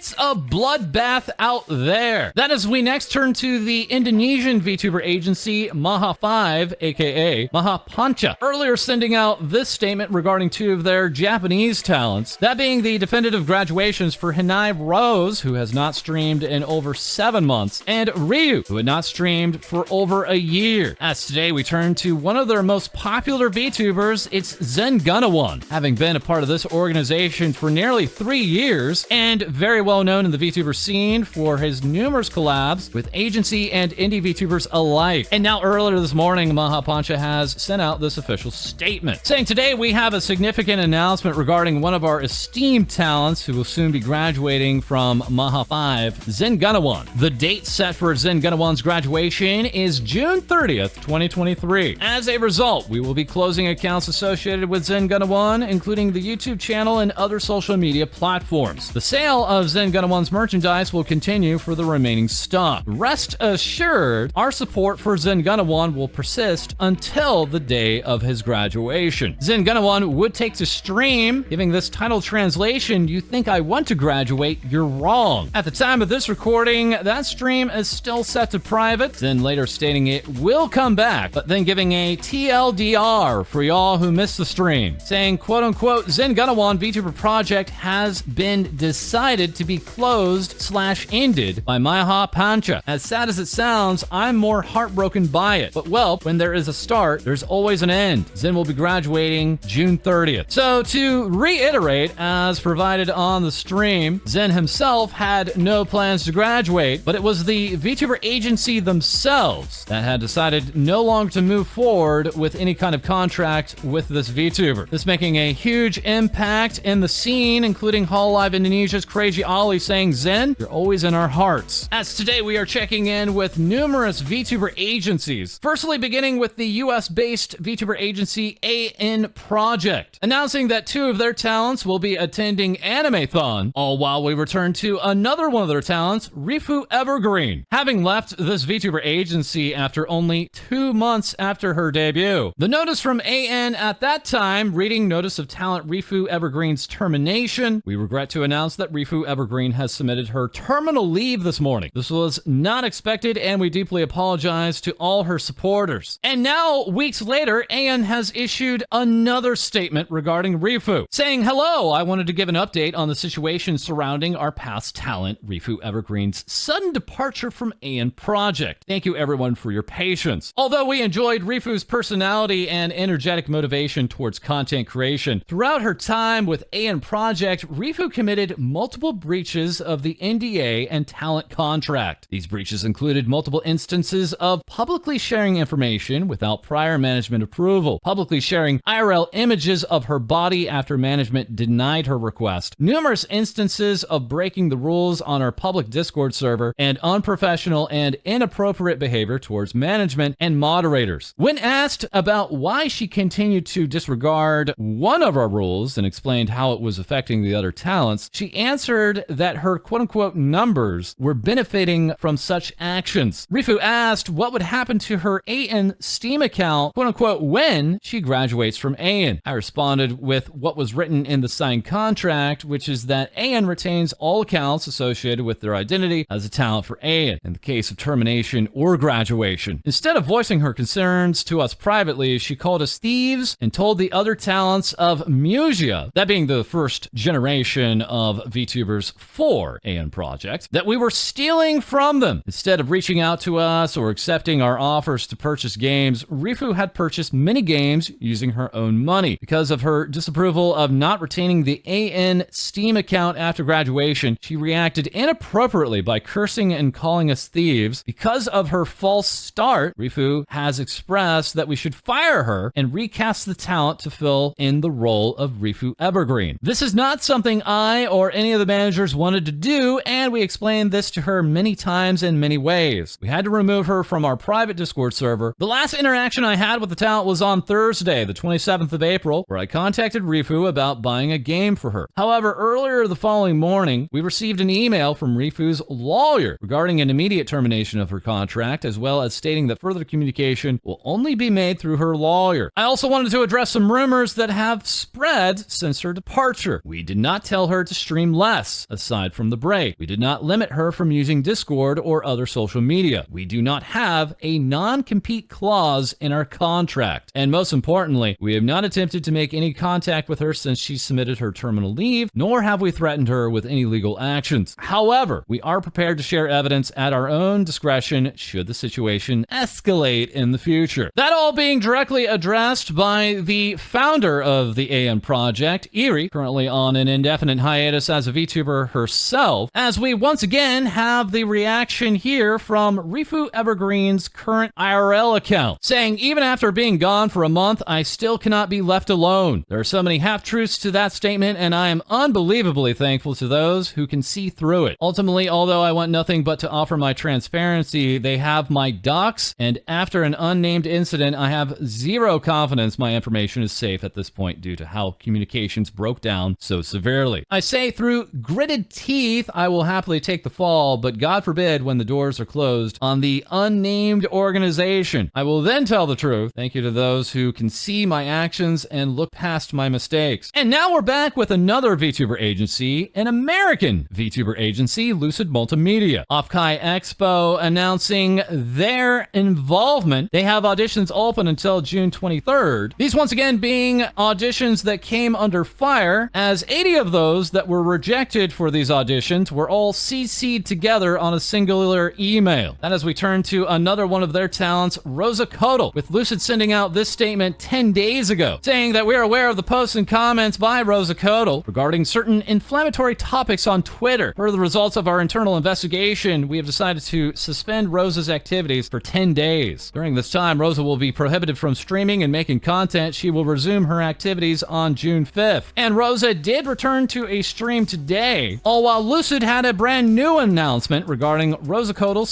It's a bloodbath out there. That is, we next turn to the Indonesian VTuber agency Maha5, aka Mahapancha, earlier sending out this statement regarding two of their Japanese talents, that being the definitive graduations for Hime Rose, who has not streamed in over 7 months, and Riifu, who had not streamed for over a year. As today we turn to one of their most popular VTubers, it's Gunawan, having been a part of this organization for nearly 3 years, and very well known in the VTuber scene for his numerous collabs with agency and indie VTubers alike. And now earlier this morning, Mahapancha has sent out this official statement, saying today we have a significant announcement regarding one of our esteemed talents who will soon be graduating from Maha5, Gunawan. The date set for Gunawan's graduation is June 30th, 2023. As a result, we will be closing accounts associated with Gunawan, including the YouTube channel and other social media platforms. The sale of Gunawan's merchandise will continue for the remaining stock. Rest assured, our support for Gunawan will persist until the day of his graduation. Gunawan would take to stream, giving this title translation, "You think I want to graduate? You're wrong." At the time of this recording, that stream is still set to private, then later stating it will come back, but then giving a TLDR for y'all who missed the stream, saying, quote unquote, Gunawan VTuber project has been decided to be closed/ended by Mahapancha. As sad as it sounds, I'm more heartbroken by it. But well, when there is a start, there's always an end. Zen will be graduating June 30th. So to reiterate, as provided on the stream, Zen himself had no plans to graduate, but it was the VTuber agency themselves that had decided no longer to move forward with any kind of contract with this VTuber. This making a huge impact in the scene, including Hololive Indonesia's Crazy Ollie saying, "Zen, you're always in our hearts." As today we are checking in with numerous VTuber agencies. Firstly, beginning with the US-based VTuber agency EIEN Project, announcing that two of their talents will be attending Animethon, all while we return to another one of their talents, Riifu Evergreen, having left this VTuber agency after only 2 months after her debut. The notice from EIEN at that time, reading notice of talent Riifu Evergreen's termination. We regret to announce that Riifu Evergreen has submitted her terminal leave this morning. This was not expected, and we deeply apologize to all her supporters. And now, weeks later, EIEN has issued another statement regarding Riifu, saying, "Hello, I wanted to give an update on the situation surrounding our past talent, Riifu Evergreen's sudden departure from EIEN Project. Thank you everyone for your patience. Although we enjoyed Riifu's personality and energetic motivation towards content creation, throughout her time with EIEN Project, Riifu committed multiple breaches of the NDA and talent contract. These breaches included multiple instances of publicly sharing information without prior management approval, publicly sharing IRL images of her body after management denied her request, numerous instances of breaking the rules on our public Discord server, and unprofessional and inappropriate behavior towards management and moderators." When asked about why she continued to disregard one of our rules and explained how it was affecting the other talents, she answered that her quote-unquote numbers were benefiting from such actions. Riifu asked what would happen to her EIEN Steam account, quote-unquote, when she graduates from EIEN. I responded with what was written in the signed contract, which is that EIEN retains all accounts associated with their identity as a talent for EIEN in the case of termination or graduation. Instead of voicing her concerns to us privately, she called us thieves and told the other talents of Musia, that being the first generation of VTubers for EIEN Project, that we were stealing from them. Instead of reaching out to us or accepting our offers to purchase games, Riifu had purchased many games using her own money. Because of her disapproval of not retaining the EIEN Steam account after graduation, she reacted inappropriately by cursing and calling us thieves. Because of her false start, Riifu has expressed that we should fire her and recast the talent to fill in the role of Riifu Evergreen. This is not something I or any of the managers wanted to do, and we explained this to her many times in many ways. We had to remove her from our private Discord server. The last interaction I had with the talent was on Thursday, the 27th of April, where I contacted Riifu about buying a game for her. However, earlier the following morning, we received an email from Riifu's lawyer regarding an immediate termination of her contract, as well as stating that further communication will only be made through her lawyer. I also wanted to address some rumors that have spread since her departure. We did not tell her to stream less. aside from the break. We did not limit her from using Discord or other social media. We do not have a non-compete clause in our contract. And most importantly, we have not attempted to make any contact with her since she submitted her terminal leave, nor have we threatened her with any legal actions. However, we are prepared to share evidence at our own discretion should the situation escalate in the future. That all being directly addressed by the founder of the EIEN project, Airi, currently on an indefinite hiatus as a VTuber herself, as we once again have the reaction here from Riifu Evergreen's current IRL account, saying, even after being gone for a month, I still cannot be left alone. There are so many half-truths to that statement, and I am unbelievably thankful to those who can see through it. Ultimately, although I want nothing but to offer my transparency, they have my docs, and after an unnamed incident, I have zero confidence my information is safe at this point due to how communications broke down so severely. I say through gritted teeth, I will happily take the fall, but God forbid when the doors are closed on the unnamed organization. I will then tell the truth. Thank you to those who can see my actions and look past my mistakes. And now we're back with another VTuber agency, an American VTuber agency, Lucid Multimedia. Offkai Expo announcing their involvement. They have auditions open until June 23rd. These once again being auditions that came under fire, as 80 of those that were rejected for these auditions were all CC'd together on a singular email. That as we turn to another one of their talents, Roza Coatl, with Lucid sending out this statement 10 days ago, saying that we are aware of the posts and comments by Roza Coatl regarding certain inflammatory topics on Twitter. Per the results of our internal investigation, we have decided to suspend Roza's activities for 10 days. During this time, Roza will be prohibited from streaming and making content. She will resume her activities on June 5th. And Roza did return to a stream today, all while Lucid had a brand new announcement regarding Roza Coatl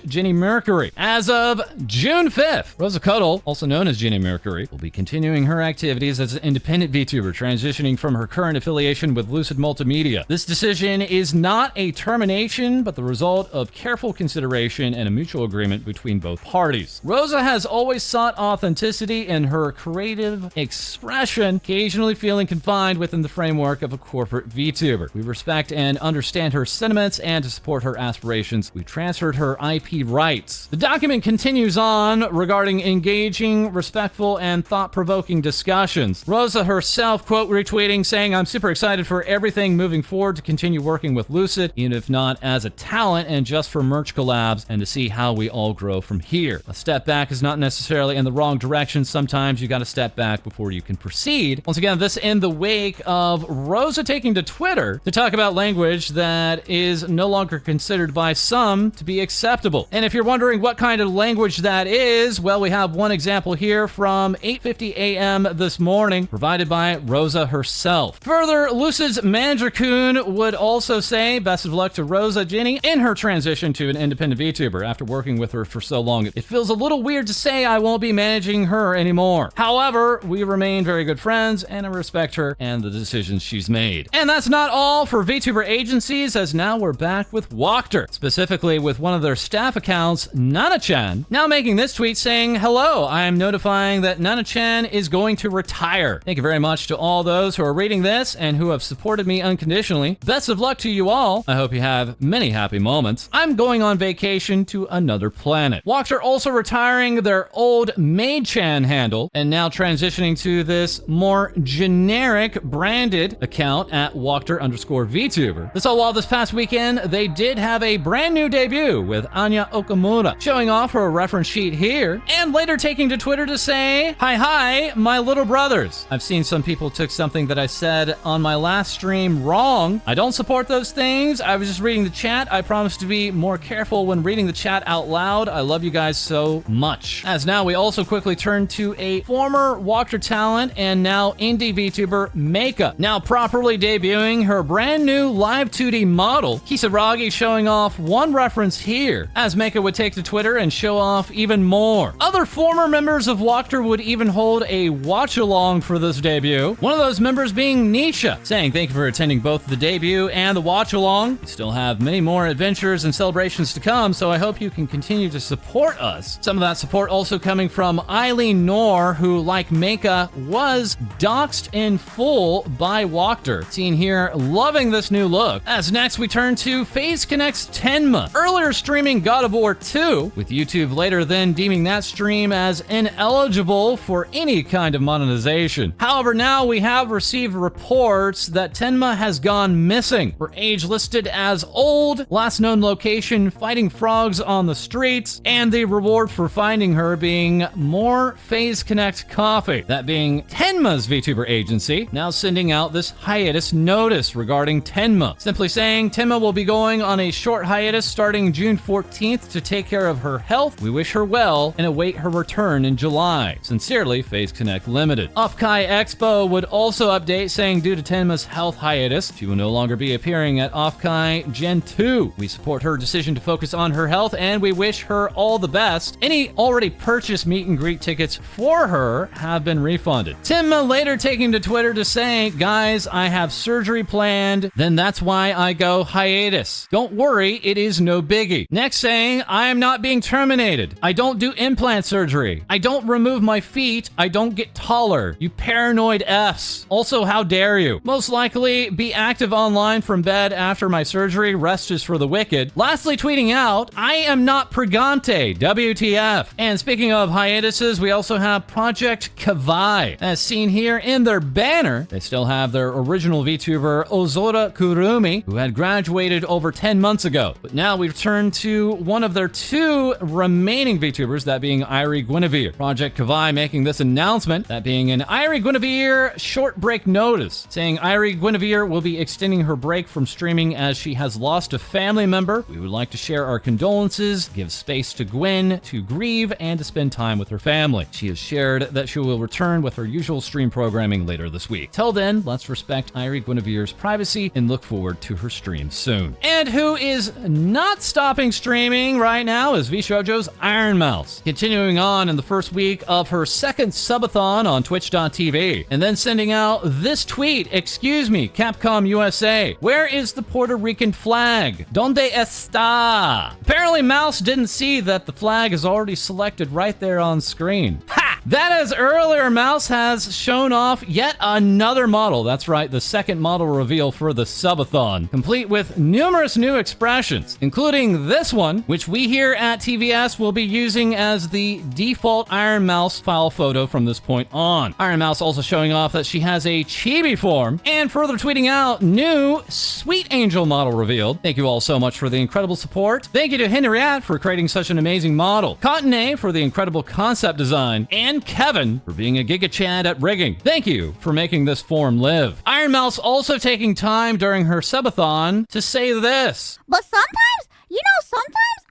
/ Jenny Mercury. As of June 5th, Roza Coatl, also known as Jenny Mercury, will be continuing her activities as an independent VTuber, transitioning from her current affiliation with Lucid Multimedia. This decision is not a termination, but the result of careful consideration and a mutual agreement between both parties. Roza has always sought authenticity in her creative expression, occasionally feeling confined within the framework of a corporate VTuber. We respect and understand her sentiments, and to support her aspirations, we transferred her IP rights. The document continues on regarding engaging, respectful, and thought-provoking discussions. Roza herself, quote, retweeting, saying, I'm super excited for everything moving forward to continue working with Lucid, even if not as a talent and just for merch collabs, and to see how we all grow from here. A step back is not necessarily in the wrong direction. Sometimes you gotta step back before you can proceed. Once again, this in the wake of Roza taking to Twitter to talk about language that is no longer considered by some to be acceptable. And if you're wondering what kind of language that is, well, we have one example here from 8:50 a.m. this morning, provided by Roza herself. Further, Lucid's manager Kun would also say, best of luck to Roza Jenny in her transition to an independent VTuber. After working with her for so long, it feels a little weird to say I won't be managing her anymore. However, we remain very good friends, and I respect her and the decisions she's made. And that's not all for VTuber agencies, as now we're back with WACTOR, specifically with one of their staff accounts, Nana-chan, now making this tweet saying, hello, I am notifying that Nana-chan is going to retire. Thank you very much to all those who are reading this and who have supported me unconditionally. Best of luck to you all. I hope you have many happy moments. I'm going on vacation to another planet. WACTOR also retiring their old Maid-chan handle and now transitioning to this more generic branded account at WACTOR_VTuber. This all while this past weekend, they did have a brand new debut with Anya Okumura, showing off her reference sheet here, and later taking to Twitter to say, hi, my little brothers. I've seen some people took something that I said on my last stream wrong. I don't support those things. I was just reading the chat. I promise to be more careful when reading the chat out loud. I love you guys so much. As now we also quickly turn to a former WACTOR talent and now indie VTuber Meica, now properly debuting her brand new live 2D model. Kisaragi showing off one reference here, as Meica would take to Twitter and show off even more. Other former members of WACTOR would even hold a watch-along for this debut, one of those members being Nisha, saying thank you for attending both the debut and the watch-along. We still have many more adventures and celebrations to come, so I hope you can continue to support us. Some of that support also coming from Eileen Noor, who, like Meica, was doxxed in full by WACTOR. Seen here loving this this new look. As next we turn to FaZe Connect's Tenma, earlier streaming God of War 2, with YouTube later then deeming that stream as ineligible for any kind of monetization. However, now we have received reports that Tenma has gone missing. Her age listed as old, last known location fighting frogs on the streets, and the reward for finding her being more FaZe Connect coffee. That being Tenma's VTuber agency, now sending out this hiatus notice regarding Tenma, simply saying Tenma will be going on a short hiatus starting June 14th to take care of her health. We wish her well and await her return in July. Sincerely, FaZe Connect Limited. Offkai Expo would also update saying due to Tenma's health hiatus, she will no longer be appearing at Offkai Gen 2. We support her decision to focus on her health and we wish her all the best. Any already purchased meet and greet tickets for her have been refunded. Tenma later taking to Twitter to say, guys, I have surgery planned, then that's why I go hiatus. Don't worry, it is no biggie. Next saying, I am not being terminated. I don't do implant surgery. I don't remove my feet. I don't get taller. You paranoid Fs. Also, how dare you? Most likely be active online from bed after my surgery. Rest is for the wicked. Lastly, tweeting out, I am not pregante. WTF. And speaking of hiatuses, we also have Project Kavai. As seen here in their banner, they still have their original VTuber Ozora Kurumi, who had graduated over 10 months ago. But now we've turned to one of their two remaining VTubers, that being Airi Gwynevere. Project Kavai making this announcement, that being an Airi Gwynevere short break notice, saying Airi Gwynevere will be extending her break from streaming as she has lost a family member. We would like to share our condolences, give space to Gwen to grieve, and to spend time with her family. She has shared that she will return with her usual stream programming later this week. Till then, let's respect Airi Gwynevere's privacy and look forward to her stream soon. And who is not stopping streaming right now is VShojo's ironmouse, continuing on in the first week of her second subathon on twitch.tv, and then sending out this tweet, excuse me, Capcom USA, where is the Puerto Rican flag? Donde está? Apparently Mouse didn't see that the flag is already selected right there on screen. Ha! That as earlier, Mouse has shown off yet another model. That's right, the second model reveal for the subathon, complete with numerous new expressions, including this one, which we here at TVS will be using as the default Iron Mouse file photo from this point on. Iron Mouse also showing off that she has a chibi form, and further tweeting out new Sweet Angel model revealed. Thank you all so much for the incredible support. Thank you to Henriette for creating such an amazing model, Cotton A for the incredible concept design, and Kevin for being a Giga Chad at rigging. Thank you for making this form live. Iron Mouse also taking time during her subathon to say this. But sometimes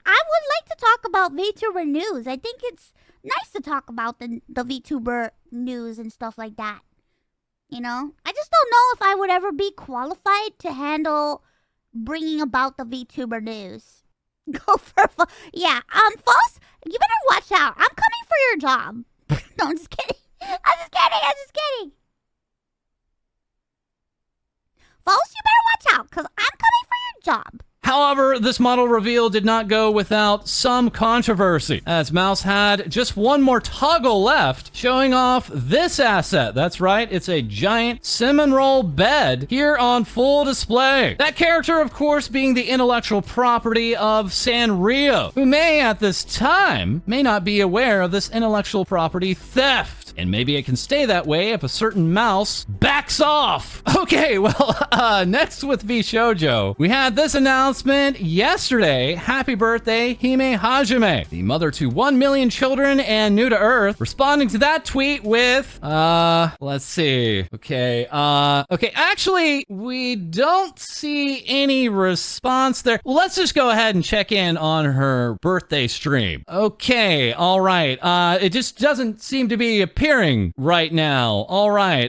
I would like to talk about VTuber news. I think it's nice to talk about the VTuber news and stuff like that. You know? I just don't know if I would ever be qualified to handle bringing about the VTuber news. Go for yeah, False, you better watch out. I'm coming for your job. No, I'm just kidding. I'm just kidding. False, you better watch out, because I'm coming for your job. However, this model reveal did not go without some controversy, as Mouse had just one more toggle left, showing off this asset. That's right, it's a giant cinnamon roll bed here on full display. That character, of course, being the intellectual property of Sanrio, who may, at this time, may not be aware of this intellectual property theft. And maybe it can stay that way if a certain mouse backs off. Okay, well, next with VShojo, we had this announcement yesterday. Happy birthday, Hime Hajime, the mother to 1 million children and new to Earth, responding to that tweet with, let's see. Okay, actually, we don't see any response there. Well, let's just go ahead and check in on her birthday stream. Okay, all right. It just doesn't seem to be appearing right now. All right.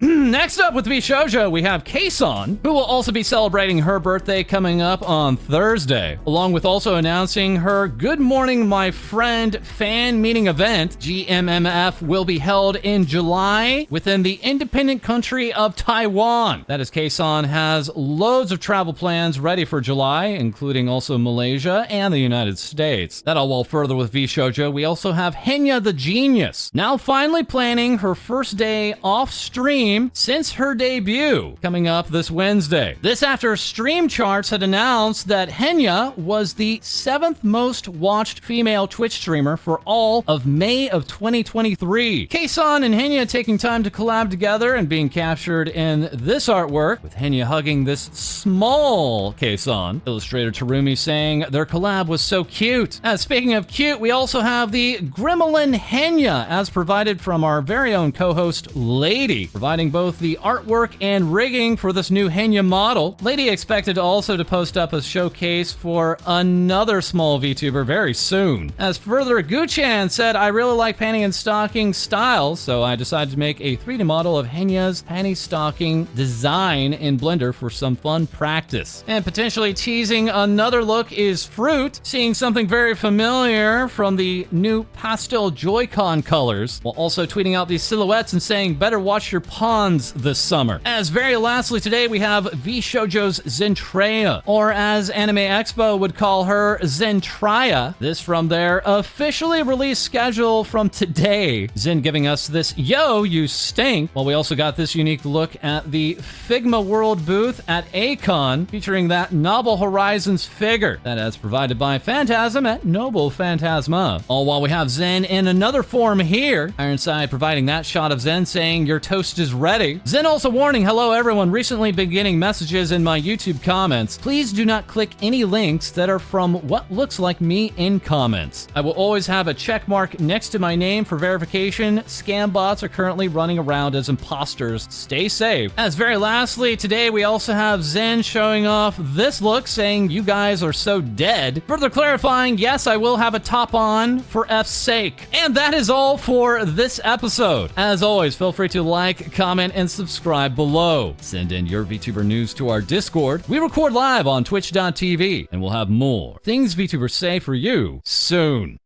Next up with VShojo, we have kson, who will also be celebrating her birthday coming up on Thursday, along with also announcing her Good Morning My Friend fan meeting event. GMMF will be held in July within the independent country of Taiwan. That is, kson has loads of travel plans ready for July, including also Malaysia and the United States. That all while further with VShojo, we also have Henya the Genius, now finally planning her first day off stream since her debut, coming up this Wednesday. This after Stream Charts had announced that Henya was the 7th most watched female Twitch streamer for all of May of 2023. Kson and Henya taking time to collab together and being captured in this artwork, with Henya hugging this small Kson. Illustrator Terumi saying their collab was so cute. Speaking of cute, we also have the Gremolin Henya, as provided from our very own co-host Lady, providing both the artwork and rigging for this new Henya model. Lady expected also to post up a showcase for another small VTuber very soon. As further, Guchan said, I really like panty and stocking styles, so I decided to make a 3D model of Henya's panty stocking design in Blender for some fun practice. And potentially teasing another look is Froot, seeing something very familiar from the new pastel Joy-Con colors, while also tweeting out these silhouettes and saying, better watch your pawns this summer. As very lastly today, we have VShojo's Zentryin, or as Anime Expo would call her, Zentrya. This from their officially released schedule from today. Zen giving us this, yo, you stink, while we also got this unique look at the Figma World booth at A-Kon, featuring that Novel Horizons figure that is provided by Phantasm at Noble Phantasma. All while we have Zen in another form here, Ironside providing that shot of Zen saying, your toast is ready. Zen also warning, hello everyone, recently been getting messages in my YouTube comments. Please do not click any links that are from what looks like me in comments. I will always have a check mark next to my name for verification. Scam bots are currently running around as imposters. Stay safe. As very lastly, today we also have Zen showing off this look saying, you guys are so dead. Further clarifying, yes, I will have a top on for F's sake. And that is all for this episode. As always, feel free to like, comment, and subscribe below. Send in your VTuber news to our Discord. We record live on twitch.tv, and we'll have more things VTubers say for you soon.